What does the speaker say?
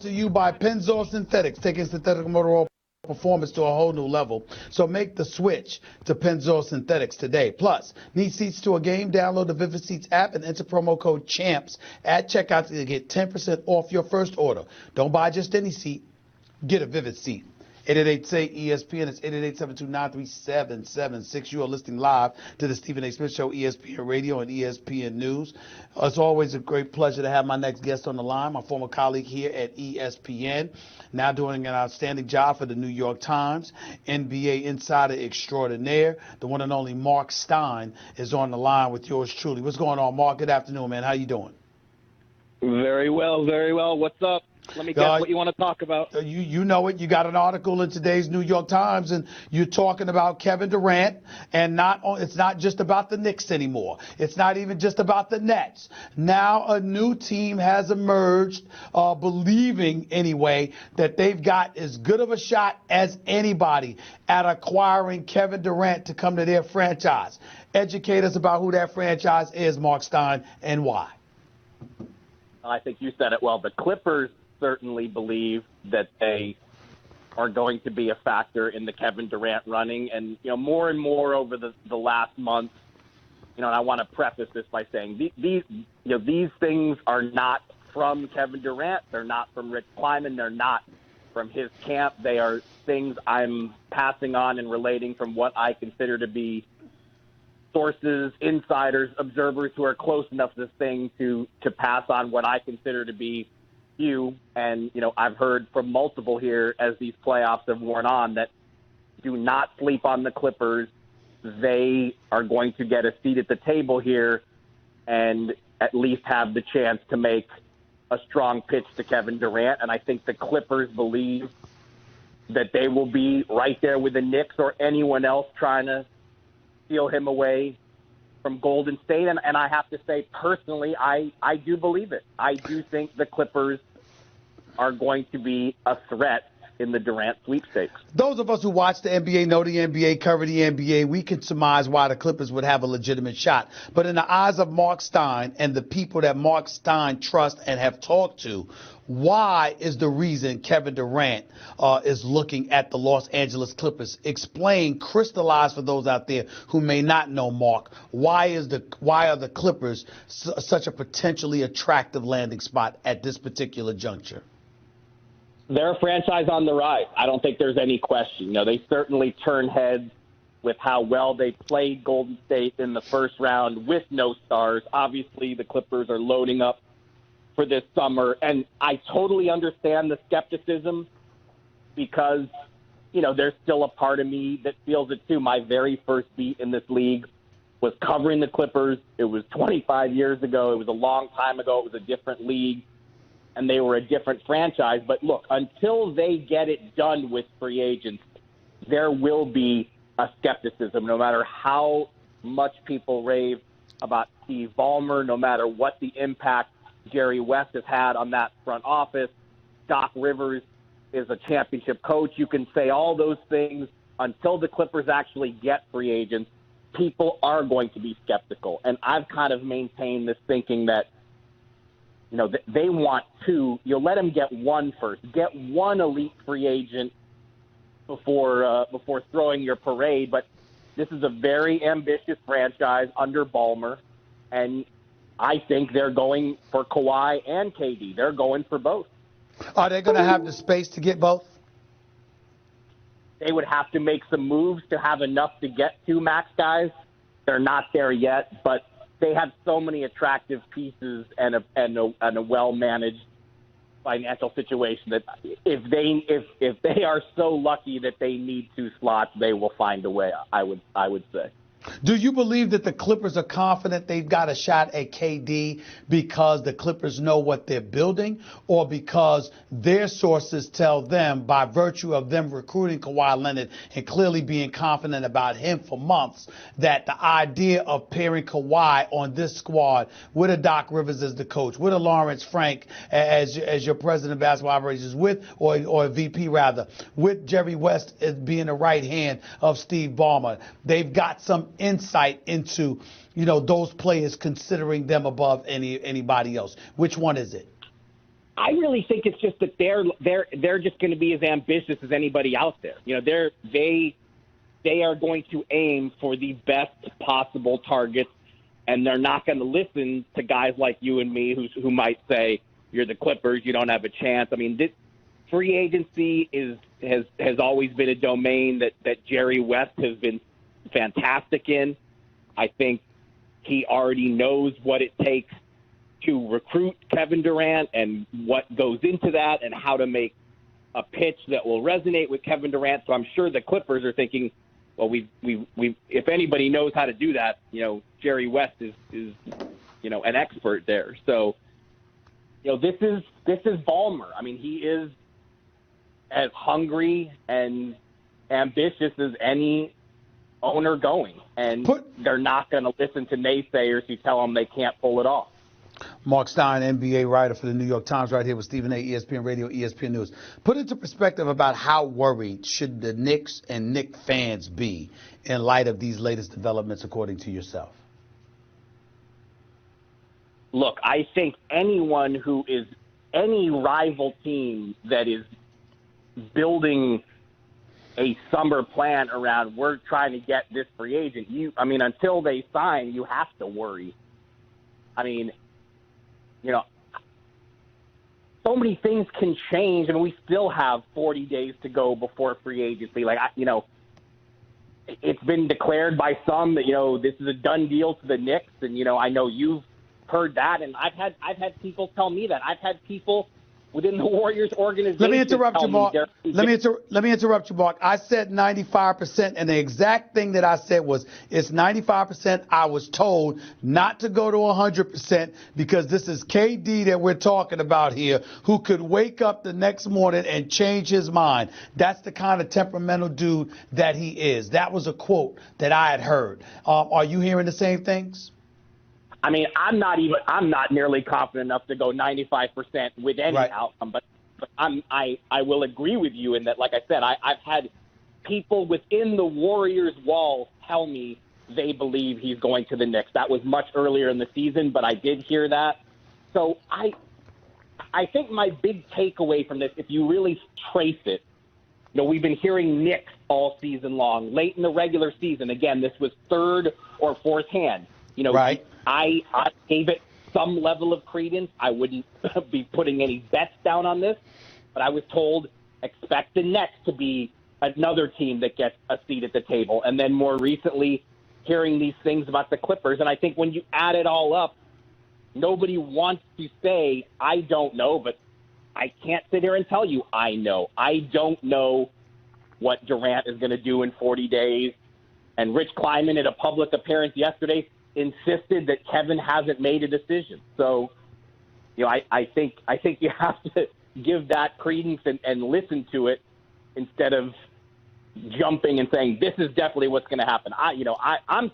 to you by Pennzoil Synthetics, taking synthetic motor oil performance to a whole new level. So make the switch to Pennzoil Synthetics today. Plus, need seats to a game? Download the Vivid Seats app and enter promo code CHAMPS at checkout to get 10% off your first order. Don't buy just any seat. Get a Vivid seat. 888-SAY-ESPN. It's 888-729-3776. You are listening live to the Stephen A. Smith Show, ESPN Radio and ESPN News. It's always a great pleasure to have my next guest on the line, my former colleague here at ESPN, now doing an outstanding job for the New York Times, NBA insider extraordinaire. The one and only Marc Stein is on the line with yours truly. What's going on, Marc? Good afternoon, man. How you doing? Very well, very well. What's up? Let me guess what you want to talk about. You know it. You got an article in today's New York Times, and you're talking about Kevin Durant, and it's not just about the Knicks anymore. It's not even just about the Nets. Now a new team has emerged, believing anyway that they've got as good of a shot as anybody at acquiring Kevin Durant to come to their franchise. Educate us about who that franchise is, Marc Stein, and why. I think you said it well. The Clippers certainly believe that they are going to be a factor in the Kevin Durant running. And, more and more over the last month, and I want to preface this by saying these things are not from Kevin Durant. They're not from Rick Kleiman. They're not from his camp. They are things I'm passing on and relating from what I consider to be sources, insiders, observers who are close enough to this thing to pass on what I consider to be few. And, I've heard from multiple here as these playoffs have worn on that do not sleep on the Clippers. They are going to get a seat at the table here and at least have the chance to make a strong pitch to Kevin Durant. And I think the Clippers believe that they will be right there with the Knicks or anyone else trying to steal him away from Golden State. And I have to say, personally, I do believe it. I do think the Clippers are going to be a threat in the Durant sweepstakes. Those of us who watch the NBA, know the NBA, cover the NBA, we can surmise why the Clippers would have a legitimate shot. But in the eyes of Marc Stein and the people that Marc Stein trusts and have talked to, why is the reason Kevin Durant is looking at the Los Angeles Clippers? Explain, crystallize for those out there who may not know, Marc, why are the Clippers such a potentially attractive landing spot at this particular juncture? They're a franchise on the rise. I don't think there's any question. They certainly turn heads with how well they played Golden State in the first round with no stars. Obviously, the Clippers are loading up for this summer, and I totally understand the skepticism because, there's still a part of me that feels it too. My very first beat in this league was covering the Clippers. It was 25 years ago. It was a long time ago. It was a different league, and they were a different franchise. But look, until they get it done with free agents, there will be a skepticism, no matter how much people rave about Steve Ballmer, no matter what the impact Jerry West has had on that front office. Doc Rivers is a championship coach. You can say all those things. Until the Clippers actually get free agents, people are going to be skeptical. And I've kind of maintained this thinking that, they want two. You'll let them get one first. Get one elite free agent before throwing your parade. But this is a very ambitious franchise under Ballmer, and I think they're going for Kawhi and KD. They're going for both. Are they going to have the space to get both? They would have to make some moves to have enough to get two max guys. They're not there yet, but they have so many attractive pieces and a well-managed financial situation that if they are so lucky that they need two slots, they will find a way. I would say. Do you believe that the Clippers are confident they've got a shot at KD because the Clippers know what they're building, or because their sources tell them, by virtue of them recruiting Kawhi Leonard and clearly being confident about him for months, that the idea of pairing Kawhi on this squad with a Doc Rivers as the coach, with a Lawrence Frank as your president of basketball operations, or VP rather, with Jerry West as being the right hand of Steve Ballmer, they've got some insight into, those players, considering them above anybody else? Which one is it? I really think it's just that they're just going to be as ambitious as anybody out there. They are going to aim for the best possible targets, and they're not going to listen to guys like you and me who might say, you're the Clippers, you don't have a chance. I mean, this free agency has always been a domain that Jerry West has been fantastic in. I think he already knows what it takes to recruit Kevin Durant and what goes into that and how to make a pitch that will resonate with Kevin Durant. So I'm sure the Clippers are thinking, well, we if anybody knows how to do that, Jerry West is an expert there. So, this is Ballmer. I mean, he is as hungry and ambitious as any owner going, and they're not going to listen to naysayers who tell them they can't pull it off. Marc Stein, NBA writer for the New York Times, right here with Stephen A., ESPN Radio, ESPN News. Put into perspective about how worried should the Knicks and Knicks fans be in light of these latest developments, according to yourself? Look, I think anyone who is any rival team that is building a summer plan around, we're trying to get this free agent, until they sign, you have to worry. I mean, so many things can change, and we still have 40 days to go before free agency. It's been declared by some that, this is a done deal to the Knicks, and, I know you've heard that, and I've had people tell me that. I've had people within the Warriors organization. Let me interrupt you, Mark. Let me interrupt you, Mark. I said 95%, and the exact thing that I said was it's 95%. I was told not to go to 100% because this is KD that we're talking about here, who could wake up the next morning and change his mind. That's the kind of temperamental dude that he is. That was a quote that I had heard. Are you hearing the same things? I mean, I'm not nearly confident enough to go 95% with any outcome, but I will agree with you in that, like I said, I've had people within the Warriors walls tell me they believe he's going to the Knicks. That was much earlier in the season, but I did hear that. So I think my big takeaway from this, if you really trace it, we've been hearing Knicks all season long. Late in the regular season, again, this was third or fourth hand. Right. I gave it some level of credence. I wouldn't be putting any bets down on this, but I was told expect the Nets to be another team that gets a seat at the table. And then more recently, hearing these things about the Clippers. And I think when you add it all up, nobody wants to say, I don't know, but I can't sit here and tell you I know. I don't know what Durant is going to do in 40 days. And Rich Kleiman, in a public appearance yesterday, insisted that Kevin hasn't made a decision. So, I think you have to give that credence and listen to it instead of jumping and saying, this is definitely what's going to happen. I'm